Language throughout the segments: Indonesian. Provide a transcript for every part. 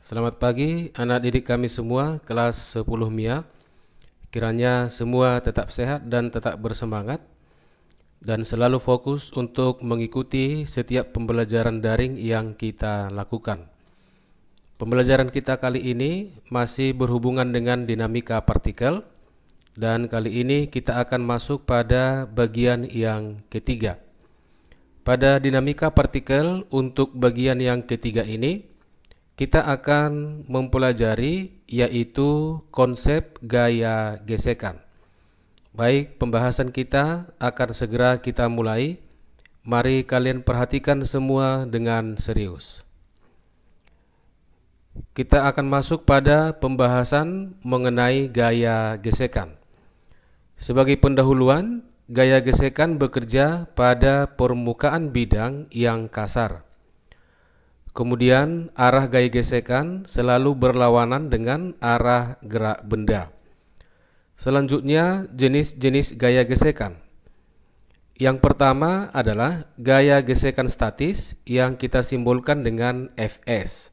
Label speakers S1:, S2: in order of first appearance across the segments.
S1: Selamat pagi anak didik kami semua kelas 10 MIA. Kiranya semua tetap sehat dan tetap bersemangat dan selalu fokus untuk mengikuti setiap pembelajaran daring yang kita lakukan. Pembelajaran kita kali ini masih berhubungan dengan dinamika partikel, dan kali ini kita akan masuk pada bagian yang ketiga. Pada dinamika partikel untuk bagian yang ketiga ini kita akan mempelajari yaitu konsep gaya gesekan. Baik, pembahasan kita akan segera kita mulai. Mari kalian perhatikan semua dengan serius. Kita akan masuk pada pembahasan mengenai gaya gesekan. Sebagai pendahuluan, gaya gesekan bekerja pada permukaan bidang yang kasar. Kemudian arah gaya gesekan selalu berlawanan dengan arah gerak benda. Selanjutnya jenis-jenis gaya gesekan. Yang pertama adalah gaya gesekan statis yang kita simbolkan dengan Fs,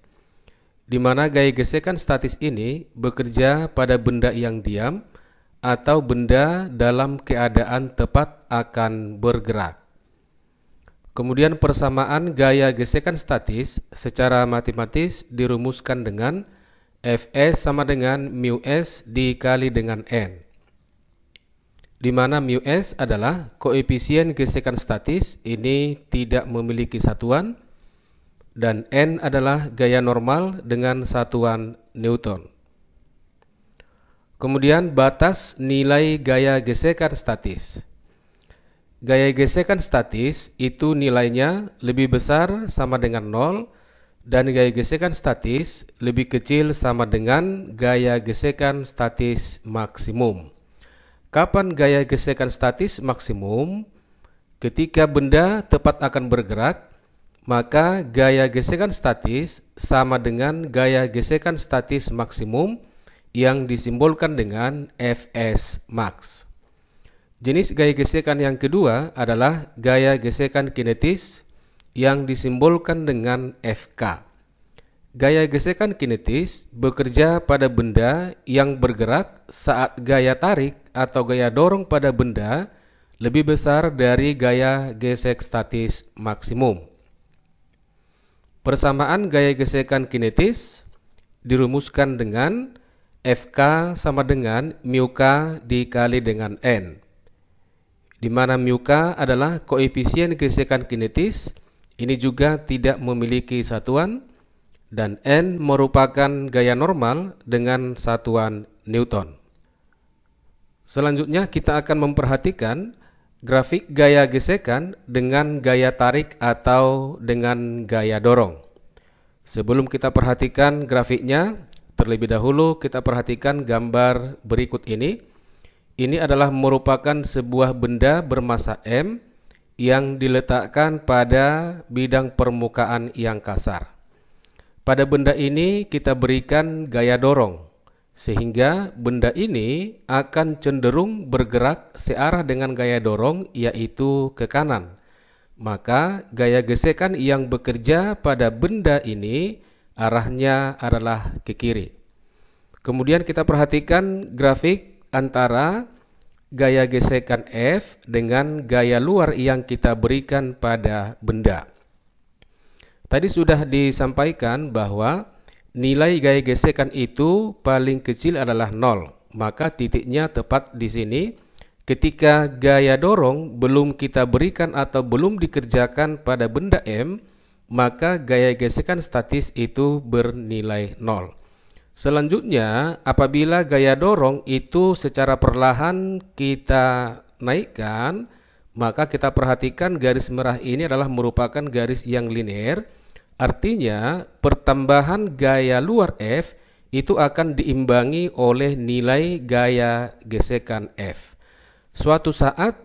S1: di mana gaya gesekan statis ini bekerja pada benda yang diam atau benda dalam keadaan tepat akan bergerak. Kemudian persamaan gaya gesekan statis secara matematis dirumuskan dengan Fs sama dengan μs dikali dengan n, di mana μs adalah koefisien gesekan statis ini tidak memiliki satuan, dan n adalah gaya normal dengan satuan Newton. Kemudian batas nilai gaya gesekan statis. Gaya gesekan statis itu nilainya lebih besar sama dengan 0, dan gaya gesekan statis lebih kecil sama dengan gaya gesekan statis maksimum. Kapan gaya gesekan statis maksimum? Ketika benda tepat akan bergerak, maka gaya gesekan statis sama dengan gaya gesekan statis maksimum yang disimbolkan dengan Fs max. Jenis gaya gesekan yang kedua adalah gaya gesekan kinetis yang disimbolkan dengan Fk. Gaya gesekan kinetis bekerja pada benda yang bergerak saat gaya tarik atau gaya dorong pada benda lebih besar dari gaya gesek statis maksimum. Persamaan gaya gesekan kinetis dirumuskan dengan Fk sama dengan μk dikali dengan n, di mana μk adalah koefisien gesekan kinetis, ini juga tidak memiliki satuan, dan n merupakan gaya normal dengan satuan Newton. Selanjutnya kita akan memperhatikan grafik gaya gesekan dengan gaya tarik atau dengan gaya dorong. Sebelum kita perhatikan grafiknya, terlebih dahulu kita perhatikan gambar berikut ini. Ini adalah merupakan sebuah benda bermassa M yang diletakkan pada bidang permukaan yang kasar. Pada benda ini kita berikan gaya dorong, sehingga benda ini akan cenderung bergerak searah dengan gaya dorong, yaitu ke kanan. Maka gaya gesekan yang bekerja pada benda ini arahnya adalah ke kiri. Kemudian kita perhatikan grafik antara gaya gesekan F dengan gaya luar yang kita berikan pada benda. Tadi sudah disampaikan bahwa nilai gaya gesekan itu paling kecil adalah 0, maka titiknya tepat di sini. Ketika gaya dorong belum kita berikan atau belum dikerjakan pada benda M, maka gaya gesekan statis itu bernilai 0. Selanjutnya, apabila gaya dorong itu secara perlahan kita naikkan, maka kita perhatikan garis merah ini adalah merupakan garis yang linear. Artinya, pertambahan gaya luar F itu akan diimbangi oleh nilai gaya gesekan F. Suatu saat,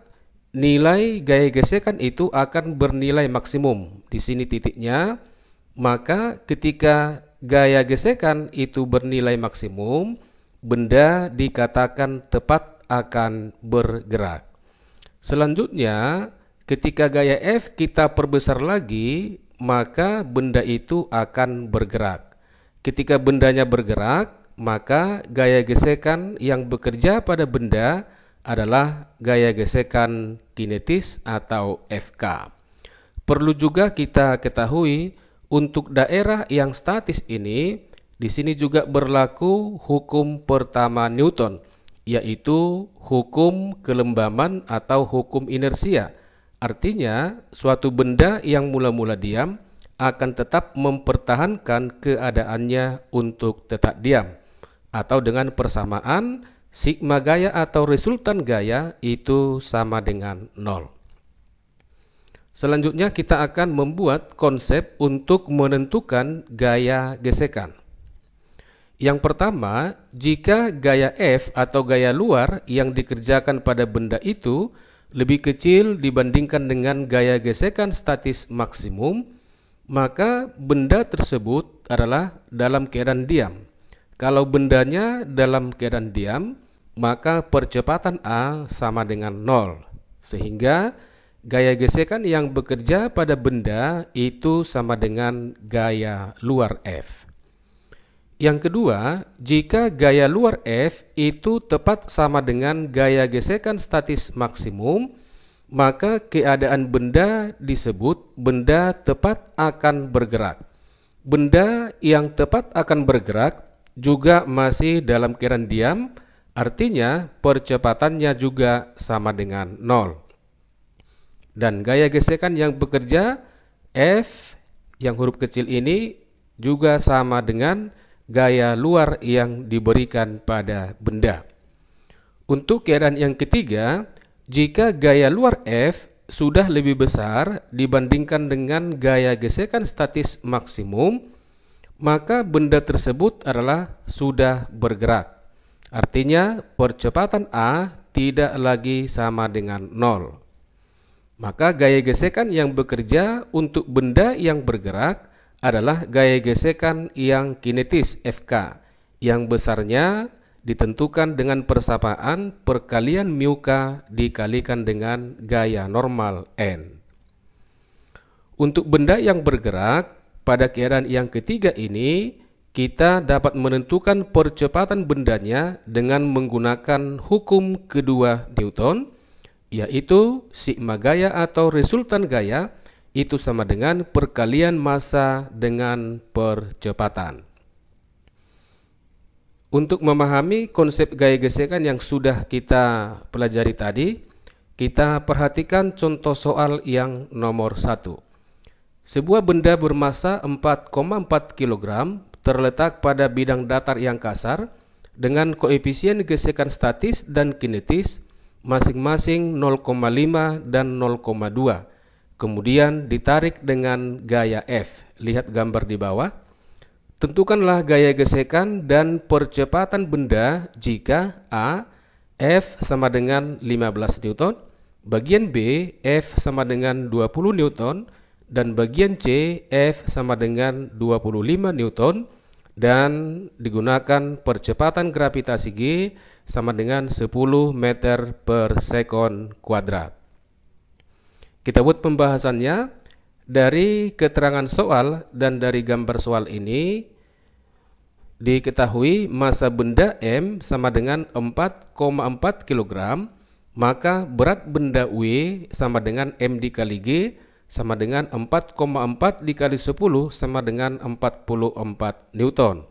S1: nilai gaya gesekan itu akan bernilai maksimum. Di sini titiknya, maka ketika gaya gesekan itu bernilai maksimum, benda dikatakan tepat akan bergerak. Selanjutnya, ketika gaya F kita perbesar lagi, maka benda itu akan bergerak. Ketika bendanya bergerak, maka gaya gesekan yang bekerja pada benda adalah gaya gesekan kinetis atau FK. Perlu juga kita ketahui untuk daerah yang statis ini, di sini juga berlaku hukum pertama Newton, yaitu hukum kelembaman atau hukum inersia. Artinya, suatu benda yang mula-mula diam akan tetap mempertahankan keadaannya untuk tetap diam. Atau dengan persamaan, sigma gaya atau resultan gaya itu sama dengan 0. Selanjutnya kita akan membuat konsep untuk menentukan gaya gesekan. Yang pertama, jika gaya F atau gaya luar yang dikerjakan pada benda itu lebih kecil dibandingkan dengan gaya gesekan statis maksimum, maka benda tersebut adalah dalam keadaan diam. Kalau bendanya dalam keadaan diam, maka percepatan A sama dengan 0. Sehingga gaya gesekan yang bekerja pada benda itu sama dengan gaya luar F. Yang kedua, jika gaya luar F itu tepat sama dengan gaya gesekan statis maksimum, maka keadaan benda disebut benda tepat akan bergerak. Benda yang tepat akan bergerak juga masih dalam keadaan diam, artinya percepatannya juga sama dengan 0. Dan gaya gesekan yang bekerja F yang huruf kecil ini juga sama dengan gaya luar yang diberikan pada benda. Untuk keadaan yang ketiga, jika gaya luar F sudah lebih besar dibandingkan dengan gaya gesekan statis maksimum, maka benda tersebut adalah sudah bergerak. Artinya percepatan A tidak lagi sama dengan 0. Maka gaya gesekan yang bekerja untuk benda yang bergerak adalah gaya gesekan yang kinetis FK, yang besarnya ditentukan dengan persamaan perkalian mu k dikalikan dengan gaya normal N. Untuk benda yang bergerak, pada keadaan yang ketiga ini, kita dapat menentukan percepatan bendanya dengan menggunakan hukum kedua Newton, yaitu sigma gaya atau resultan gaya itu sama dengan perkalian massa dengan percepatan. Untuk memahami konsep gaya gesekan yang sudah kita pelajari tadi, kita perhatikan contoh soal yang nomor 1. Sebuah benda bermassa 4,4 kg terletak pada bidang datar yang kasar dengan koefisien gesekan statis dan kinetis masing-masing 0,5 dan 0,2. Kemudian ditarik dengan gaya F. Lihat gambar di bawah. Tentukanlah gaya gesekan dan percepatan benda jika A. F sama dengan 15 Newton, bagian B. F sama dengan 20 Newton, dan bagian C. F sama dengan 25 Newton, dan digunakan percepatan gravitasi G sama dengan 10 meter per sekon kuadrat. Kita buat pembahasannya. Dari keterangan soal dan dari gambar soal ini diketahui massa benda M sama dengan 4,4 kg, maka berat benda W sama dengan M dikali G sama dengan 4,4 dikali 10 sama dengan 44 Newton.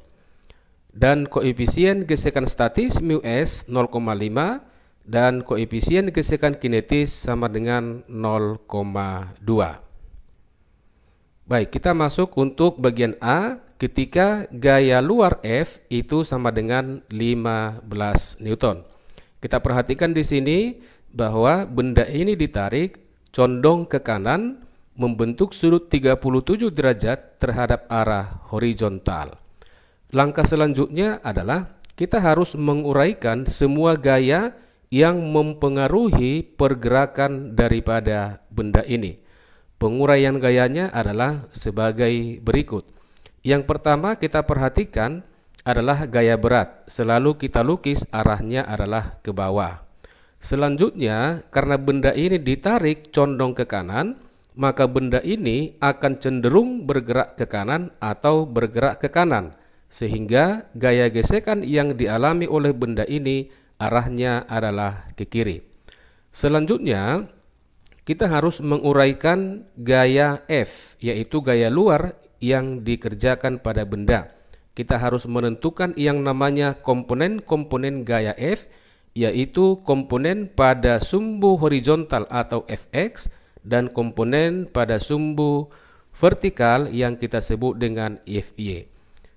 S1: Dan koefisien gesekan statis mu S 0,5 dan koefisien gesekan kinetis sama dengan 0,2. Baik, kita masuk untuk bagian A ketika gaya luar F itu sama dengan 15 Newton. Kita perhatikan di sini bahwa benda ini ditarik condong ke kanan membentuk sudut 37 derajat terhadap arah horizontal. Langkah selanjutnya adalah kita harus menguraikan semua gaya yang mempengaruhi pergerakan daripada benda ini. Penguraian gayanya adalah sebagai berikut. Yang pertama kita perhatikan adalah gaya berat. Selalu kita lukis arahnya adalah ke bawah. Selanjutnya, karena benda ini ditarik condong ke kanan, maka benda ini akan cenderung bergerak ke kanan atau bergerak ke kanan. sehingga gaya gesekan yang dialami oleh benda ini arahnya adalah ke kiri. Selanjutnya, kita harus menguraikan gaya F, yaitu gaya luar yang dikerjakan pada benda. Kita harus menentukan yang namanya komponen-komponen gaya F, yaitu komponen pada sumbu horizontal atau Fx dan komponen pada sumbu vertikal yang kita sebut dengan Fy.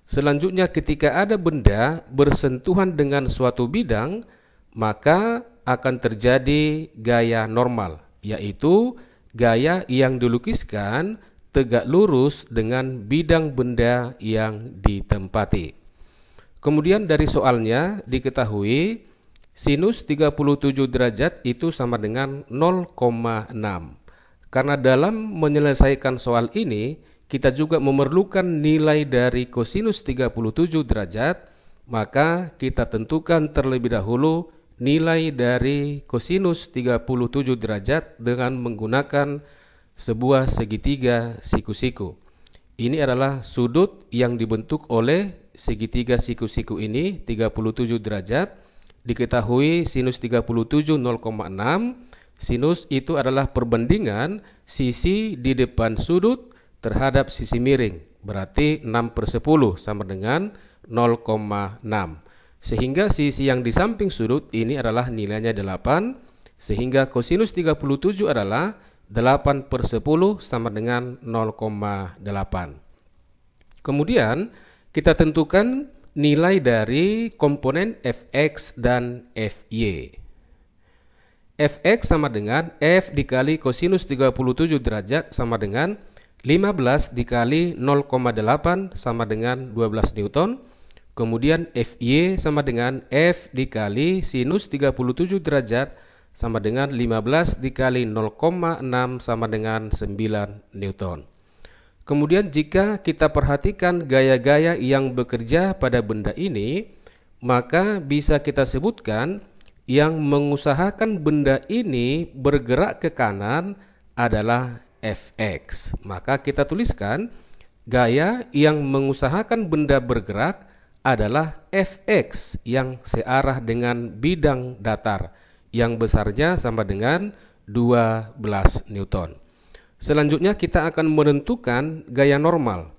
S1: Selanjutnya, ketika ada benda bersentuhan dengan suatu bidang, maka akan terjadi gaya normal, yaitu gaya yang dilukiskan tegak lurus dengan bidang benda yang ditempati. Kemudian dari soalnya diketahui sinus 37 derajat itu sama dengan 0,6. Karena dalam menyelesaikan soal ini kita juga memerlukan nilai dari kosinus 37 derajat, maka kita tentukan terlebih dahulu nilai dari kosinus 37 derajat dengan menggunakan sebuah segitiga siku-siku. Ini adalah sudut yang dibentuk oleh segitiga siku-siku ini 37 derajat. Diketahui sinus 37 0,6. Sinus itu adalah perbandingan sisi di depan sudut terhadap sisi miring. Berarti 6/10 sama dengan 0,6. Sehingga sisi yang di samping sudut ini adalah nilainya 8. Sehingga kosinus 37 adalah 8/10 sama dengan 0,8. Kemudian kita tentukan nilai dari komponen Fx dan Fy. Fx sama dengan F dikali kosinus 37 derajat sama dengan 15 dikali 0,8 sama dengan 12 Newton. Kemudian Fy sama dengan F dikali sinus 37 derajat sama dengan 15 dikali 0,6 sama dengan 9 Newton. Kemudian jika kita perhatikan gaya-gaya yang bekerja pada benda ini, maka bisa kita sebutkan yang mengusahakan benda ini bergerak ke kanan adalah Fx. Maka kita tuliskan gaya yang mengusahakan benda bergerak adalah Fx yang searah dengan bidang datar yang besarnya sama dengan 12 Newton. Selanjutnya kita akan menentukan gaya normal.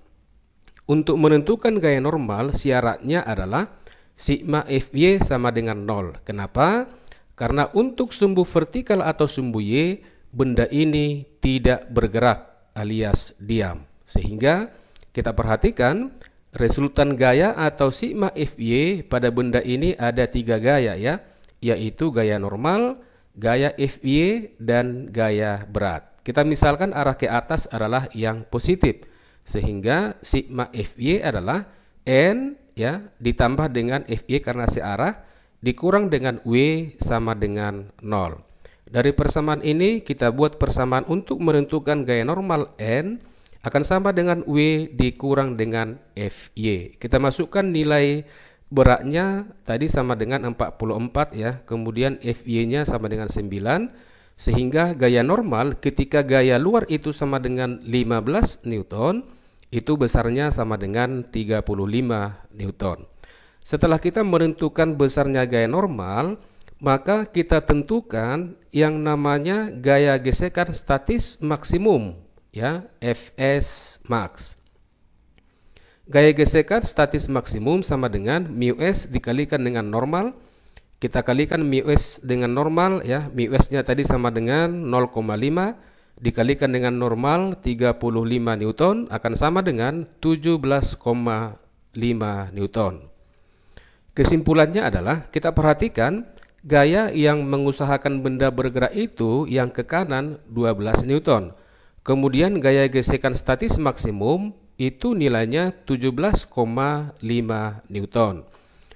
S1: Untuk menentukan gaya normal syaratnya adalah sigma Fy sama dengan 0. Kenapa? Karena untuk sumbu vertikal atau sumbu Y, benda ini tidak bergerak alias diam. Sehingga kita perhatikan resultan gaya atau sigma Fy pada benda ini ada 3 gaya ya, yaitu gaya normal, gaya Fy, dan gaya berat. Kita misalkan arah ke atas adalah yang positif, sehingga sigma Fy adalah N ya ditambah dengan Fy karena searah dikurang dengan W sama dengan 0. Dari persamaan ini kita buat persamaan untuk menentukan gaya normal N akan sama dengan W dikurang dengan Fy. Kita masukkan nilai beratnya tadi sama dengan 44 ya, kemudian Fy-nya sama dengan 9, sehingga gaya normal ketika gaya luar itu sama dengan 15 Newton, itu besarnya sama dengan 35 Newton. Setelah kita menentukan besarnya gaya normal, maka kita tentukan yang namanya gaya gesekan statis maksimum ya, Fs max. Gaya gesekan statis maksimum sama dengan μs dikalikan dengan normal. Kita kalikan μs dengan normal ya, μs-nya tadi sama dengan 0,5 dikalikan dengan normal 35 Newton akan sama dengan 17,5 Newton. Kesimpulannya adalah kita perhatikan gaya yang mengusahakan benda bergerak itu yang ke kanan 12 Newton. Kemudian gaya gesekan statis maksimum itu nilainya 17,5 Newton.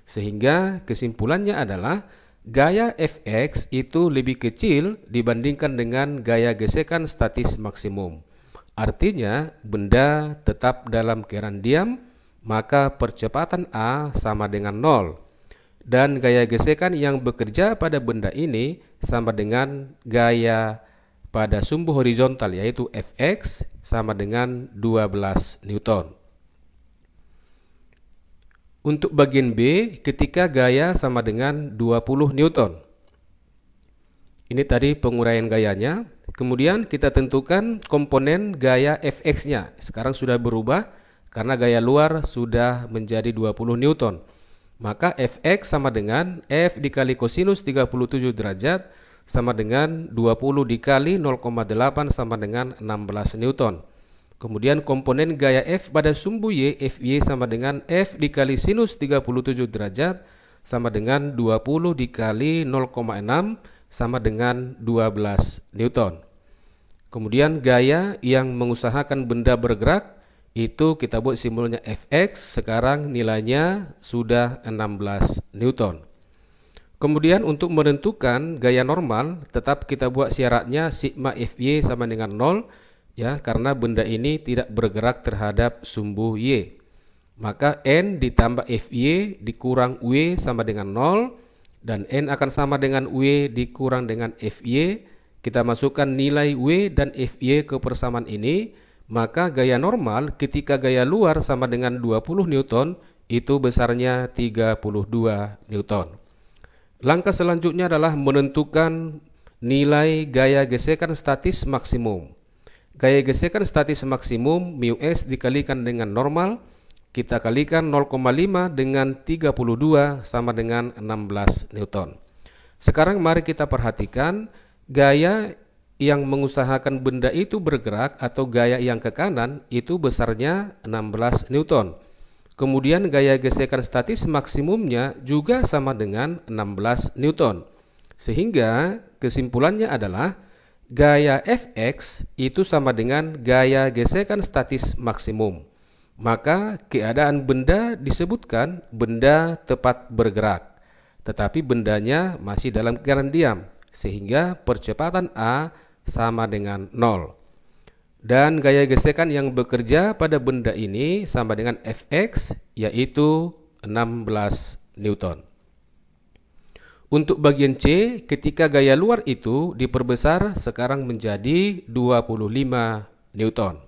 S1: Sehingga kesimpulannya adalah gaya Fx itu lebih kecil dibandingkan dengan gaya gesekan statis maksimum. Artinya benda tetap dalam keadaan diam, maka percepatan A sama dengan 0. Dan gaya gesekan yang bekerja pada benda ini sama dengan gaya pada sumbu horizontal yaitu Fx sama dengan 12 Newton. Untuk bagian B, ketika gaya sama dengan 20 Newton. Ini tadi penguraian gayanya. Kemudian kita tentukan komponen gaya Fx-nya. Sekarang sudah berubah karena gaya luar sudah menjadi 20 Newton. Maka Fx sama dengan F dikali kosinus 37 derajat sama dengan 20 dikali 0,8 sama dengan 16 Newton. Kemudian komponen gaya F pada sumbu Y, Fy sama dengan F dikali sinus 37 derajat sama dengan 20 dikali 0,6 sama dengan 12 Newton. Kemudian gaya yang mengusahakan benda bergerak itu kita buat simbolnya Fx, sekarang nilainya sudah 16 Newton. Kemudian untuk menentukan gaya normal tetap kita buat syaratnya sigma Fy sama dengan 0 ya, karena benda ini tidak bergerak terhadap sumbu Y. Maka N ditambah Fy dikurang W sama dengan 0 dan N akan sama dengan W dikurang dengan Fy. Kita masukkan nilai W dan Fy ke persamaan ini, maka gaya normal ketika gaya luar sama dengan 20 Newton itu besarnya 32 Newton. Langkah selanjutnya adalah menentukan nilai gaya gesekan statis maksimum. Gaya gesekan statis maksimum mu s dikalikan dengan normal, kita kalikan 0,5 dengan 32 sama dengan 16 Newton. Sekarang mari kita perhatikan gaya yang mengusahakan benda itu bergerak atau gaya yang ke kanan itu besarnya 16 Newton. Kemudian gaya gesekan statis maksimumnya juga sama dengan 16 Newton. Sehingga kesimpulannya adalah gaya Fx itu sama dengan gaya gesekan statis maksimum. Maka keadaan benda disebutkan benda tepat bergerak, tetapi bendanya masih dalam keadaan diam, sehingga percepatan A sama dengan 0. Dan gaya gesekan yang bekerja pada benda ini sama dengan Fx, yaitu 16 Newton. Untuk bagian C, ketika gaya luar itu diperbesar sekarang menjadi 25 Newton.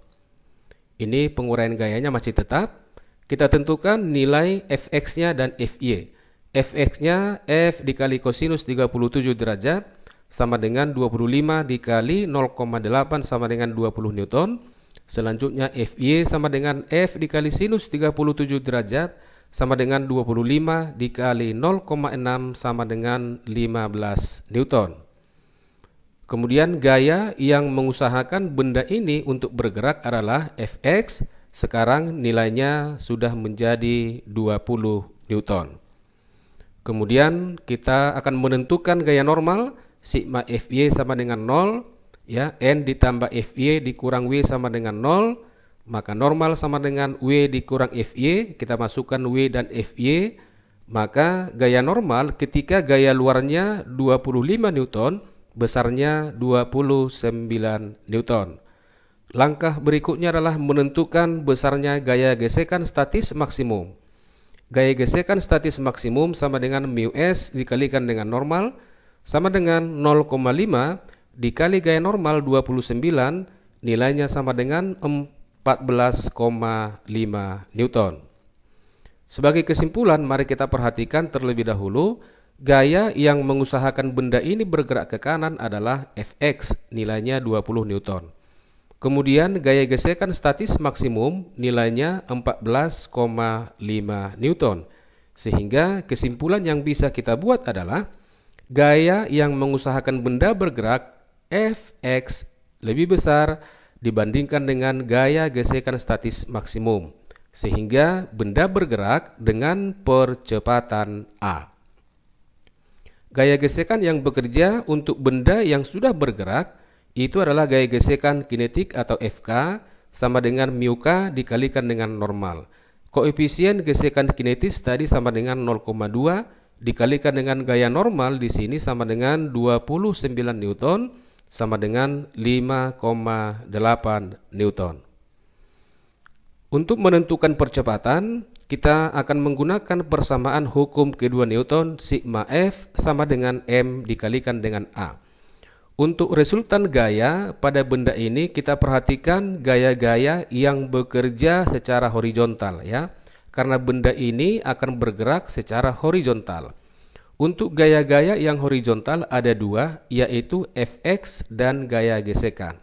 S1: Ini penguraian gayanya masih tetap. Kita tentukan nilai Fx-nya dan Fy. Fx-nya F dikali kosinus 37 derajat sama dengan 25 dikali 0,8 sama dengan 20 Newton. Selanjutnya Fy sama dengan F dikali sinus 37 derajat sama dengan 25 dikali 0,6 sama dengan 15 Newton. Kemudian gaya yang mengusahakan benda ini untuk bergerak adalah Fx, sekarang nilainya sudah menjadi 20 Newton. Kemudian kita akan menentukan gaya normal, sigma Fy sama dengan 0, ya, N ditambah Fy dikurang W sama dengan 0, maka normal sama dengan W dikurang Fy, kita masukkan W dan Fy, maka gaya normal ketika gaya luarnya 25 Newton, besarnya 29 Newton. Langkah berikutnya adalah menentukan besarnya gaya gesekan statis maksimum. Gaya gesekan statis maksimum sama dengan mu s dikalikan dengan normal, sama dengan 0,5 dikali gaya normal 29, nilainya sama dengan 14,5 Newton. Sebagai kesimpulan, mari kita perhatikan terlebih dahulu gaya yang mengusahakan benda ini bergerak ke kanan adalah Fx, nilainya 20 Newton. Kemudian gaya gesekan statis maksimum nilainya 14,5 Newton. Sehingga kesimpulan yang bisa kita buat adalah gaya yang mengusahakan benda bergerak Fx lebih besar dibandingkan dengan gaya gesekan statis maksimum, sehingga benda bergerak dengan percepatan A. Gaya gesekan yang bekerja untuk benda yang sudah bergerak itu adalah gaya gesekan kinetik atau Fk sama dengan mu k dikalikan dengan normal. Koefisien gesekan kinetis tadi sama dengan 0,2 dikalikan dengan gaya normal di sini sama dengan 29 Newton sama dengan 5,8 Newton. Untuk menentukan percepatan, kita akan menggunakan persamaan hukum kedua Newton, sigma F sama dengan m dikalikan dengan A. Untuk resultan gaya pada benda ini kita perhatikan gaya-gaya yang bekerja secara horizontal, ya. karena benda ini akan bergerak secara horizontal. Untuk gaya-gaya yang horizontal ada dua, yaitu Fx dan gaya gesekan.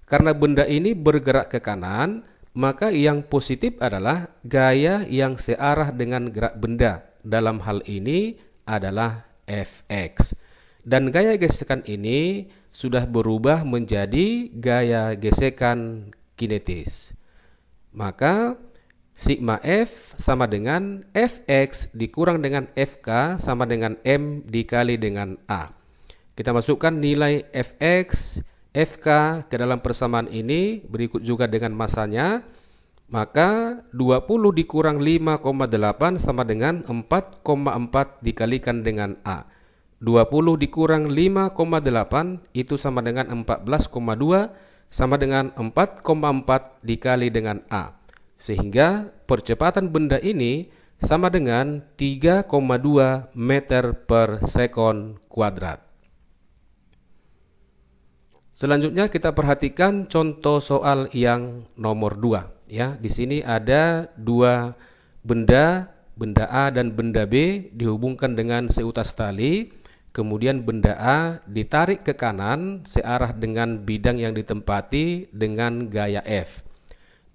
S1: Karena benda ini bergerak ke kanan, maka yang positif adalah gaya yang searah dengan gerak benda. Dalam hal ini adalah Fx. Dan gaya gesekan ini sudah berubah menjadi gaya gesekan kinetis. Maka sigma F sama dengan Fx dikurang dengan Fk sama dengan M dikali dengan A. Kita masukkan nilai Fx, Fk ke dalam persamaan ini, berikut juga dengan masanya. Maka 20 dikurang 5,8 sama dengan 4,4 dikalikan dengan A. 20 dikurang 5,8 itu sama dengan 14,2 sama dengan 4,4 dikali dengan A. Sehingga percepatan benda ini sama dengan 3,2 meter per sekon kuadrat. Selanjutnya kita perhatikan contoh soal yang nomor 2. Ya, di sini ada dua benda, benda A dan benda B dihubungkan dengan seutas tali. Kemudian benda A ditarik ke kanan searah dengan bidang yang ditempati dengan gaya F.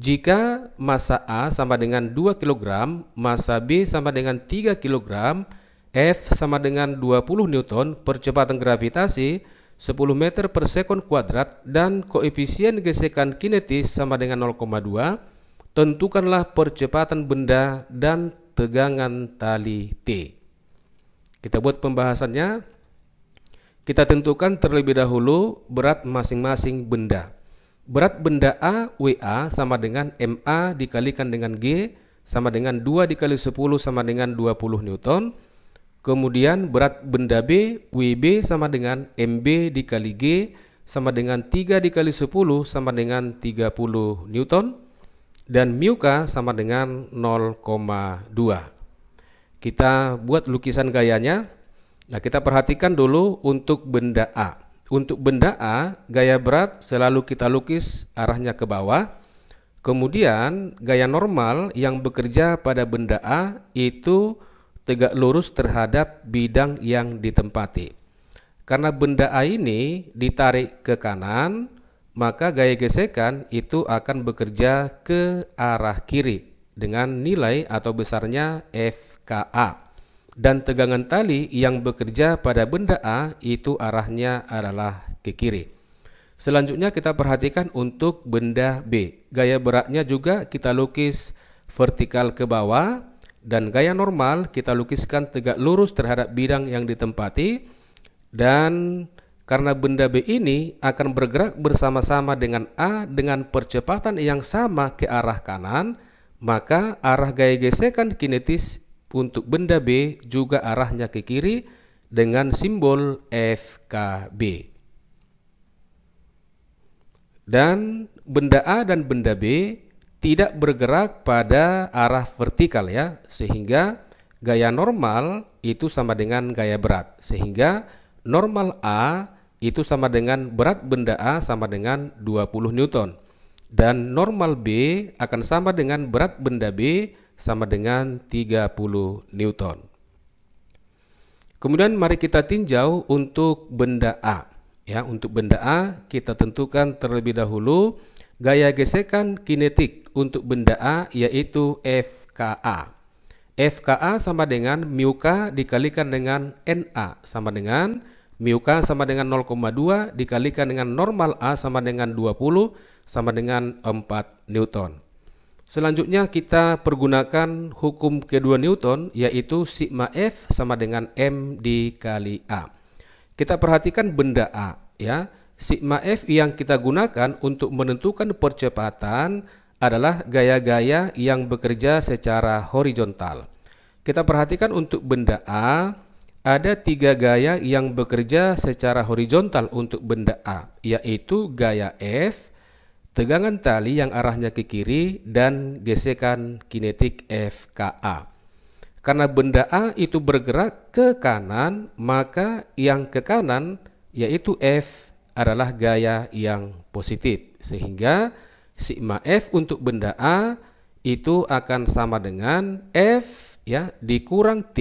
S1: Jika massa A sama dengan 2 kg, massa B sama dengan 3 kg, F sama dengan 20 Newton, percepatan gravitasi 10 meter per sekon kuadrat, dan koefisien gesekan kinetis sama dengan 0,2, tentukanlah percepatan benda dan tegangan tali T. Kita buat pembahasannya. Kita tentukan terlebih dahulu berat masing-masing benda. Berat benda A, WA, sama dengan MA dikalikan dengan G, sama dengan 2 dikali 10 sama dengan 20 Newton. Kemudian berat benda B, WB, sama dengan MB dikali G, sama dengan 3 dikali 10 sama dengan 30 Newton. Dan μk sama dengan 0,2. Kita buat lukisan gayanya. Nah, kita perhatikan dulu untuk benda A. Untuk benda A, gaya berat selalu kita lukis arahnya ke bawah. Kemudian gaya normal yang bekerja pada benda A itu tegak lurus terhadap bidang yang ditempati. Karena benda A ini ditarik ke kanan, maka gaya gesekan itu akan bekerja ke arah kiri dengan nilai atau besarnya FKA. Dan tegangan tali yang bekerja pada benda A itu arahnya adalah ke kiri. Selanjutnya kita perhatikan untuk benda B. Gaya beratnya juga kita lukis vertikal ke bawah, dan gaya normal kita lukiskan tegak lurus terhadap bidang yang ditempati. Dan karena benda B ini akan bergerak bersama-sama dengan A dengan percepatan yang sama ke arah kanan, maka arah gaya gesekan kinetis untuk benda B juga arahnya ke kiri dengan simbol FKB. Dan benda A dan benda B tidak bergerak pada arah vertikal ya, sehingga gaya normal itu sama dengan gaya berat. Sehingga normal A itu sama dengan berat benda A sama dengan 20 Newton. Dan normal B akan sama dengan berat benda B sama dengan 30 Newton. Kemudian mari kita tinjau untuk benda A. Ya, untuk benda A kita tentukan terlebih dahulu gaya gesekan kinetik untuk benda A, yaitu FKA. FKA sama dengan μk dikalikan dengan NA, sama dengan μk sama dengan 0,2 dikalikan dengan normal A sama dengan 20 sama dengan 4 Newton. Selanjutnya kita pergunakan hukum kedua Newton, yaitu sigma F sama dengan M dikali A. Kita perhatikan benda A ya. Sigma F yang kita gunakan untuk menentukan percepatan adalah gaya-gaya yang bekerja secara horizontal. Kita perhatikan untuk benda A, ada 3 gaya yang bekerja secara horizontal untuk benda A, yaitu gaya F, tegangan tali yang arahnya ke kiri, dan gesekan kinetik FKA. Karena benda A itu bergerak ke kanan, maka yang ke kanan yaitu F adalah gaya yang positif. Sehingga sigma F untuk benda A itu akan sama dengan F ya dikurang T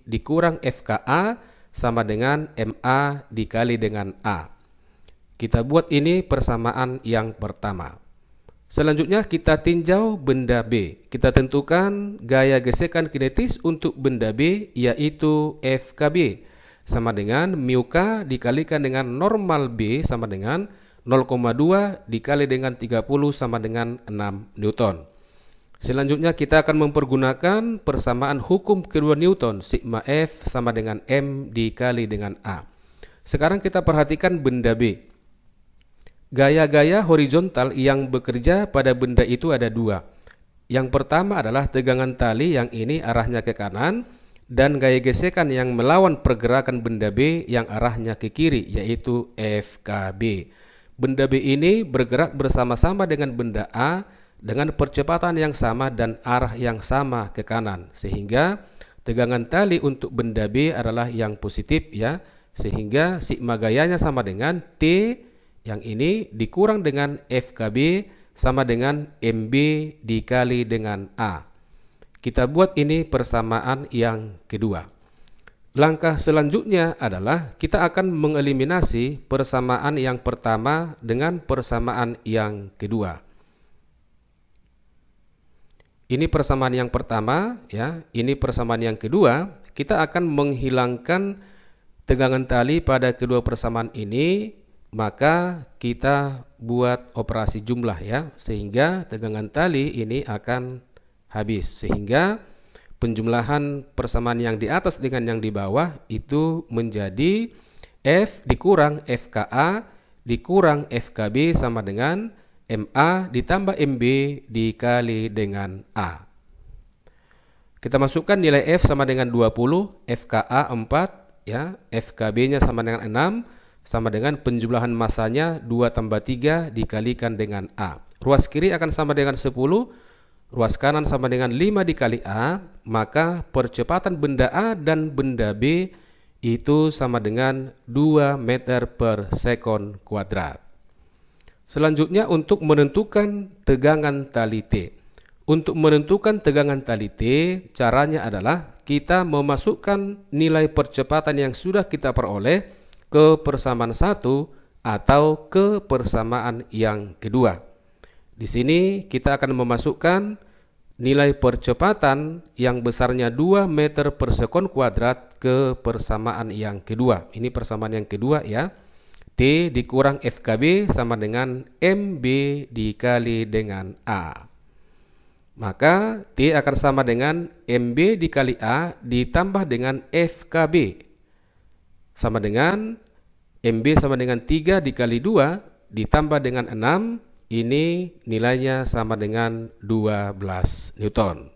S1: dikurang FKA sama dengan MA dikali dengan A. Kita buat ini persamaan yang pertama. Selanjutnya kita tinjau benda B. Kita tentukan gaya gesekan kinetis untuk benda B yaitu FKB sama dengan mu K dikalikan dengan normal B sama dengan 0,2 dikali dengan 30 sama dengan 6 Newton. Selanjutnya kita akan mempergunakan persamaan hukum kedua Newton, sigma F sama dengan M dikali dengan A. Sekarang kita perhatikan benda B. Gaya-gaya horizontal yang bekerja pada benda itu ada dua. Yang pertama adalah tegangan tali yang ini arahnya ke kanan, dan gaya gesekan yang melawan pergerakan benda B yang arahnya ke kiri, yaitu FKB. Benda B ini bergerak bersama-sama dengan benda A dengan percepatan yang sama dan arah yang sama ke kanan, sehingga tegangan tali untuk benda B adalah yang positif ya, sehingga sigma gayanya sama dengan T yang ini dikurang dengan FKB sama dengan MB dikali dengan A. Kita buat ini persamaan yang kedua. Langkah selanjutnya adalah kita akan mengeliminasi persamaan yang pertama dengan persamaan yang kedua. Ini persamaan yang pertama ya, ini persamaan yang kedua. Kita akan menghilangkan tegangan tali pada kedua persamaan ini, maka kita buat operasi jumlah ya, sehingga tegangan tali ini akan habis, sehingga penjumlahan persamaan yang di atas dengan yang di bawah itu menjadi F dikurang FKA dikurang FKB sama dengan MA ditambah MB dikali dengan A. Kita masukkan nilai F sama dengan 20, FKA 4 ya, FKB-nya sama dengan 6, sama dengan penjumlahan masanya 2 tambah 3 dikalikan dengan A. Ruas kiri akan sama dengan 10, ruas kanan sama dengan 5 dikali A, maka percepatan benda A dan benda B itu sama dengan 2 meter per sekon kuadrat. Selanjutnya untuk menentukan tegangan tali T. Untuk menentukan tegangan tali T, caranya adalah kita memasukkan nilai percepatan yang sudah kita peroleh ke persamaan satu atau ke persamaan yang kedua. Di sini kita akan memasukkan nilai percepatan yang besarnya 2 meter per sekon kuadrat ke persamaan yang kedua. Ini persamaan yang kedua ya. T dikurang FKB sama dengan MB dikali dengan A. Maka T akan sama dengan MB dikali A ditambah dengan FKB sama dengan MB sama dengan 3 dikali 2 ditambah dengan 6, ini nilainya sama dengan 12 Newton.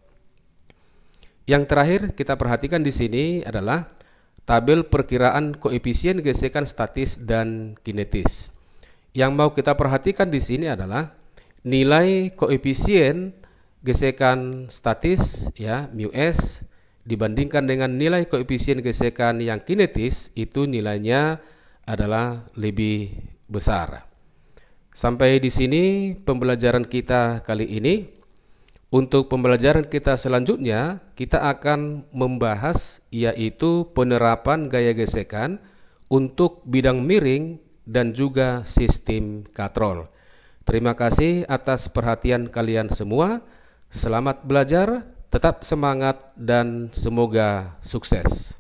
S1: Yang terakhir kita perhatikan di sini adalah tabel perkiraan koefisien gesekan statis dan kinetis. Yang mau kita perhatikan di sini adalah nilai koefisien gesekan statis ya, mu S dibandingkan dengan nilai koefisien gesekan yang kinetis, itu nilainya adalah lebih besar. Sampai di sini pembelajaran kita kali ini. Untuk pembelajaran kita selanjutnya, kita akan membahas yaitu penerapan gaya gesekan untuk bidang miring dan juga sistem katrol. Terima kasih atas perhatian kalian semua. Selamat belajar, tetap semangat dan semoga sukses.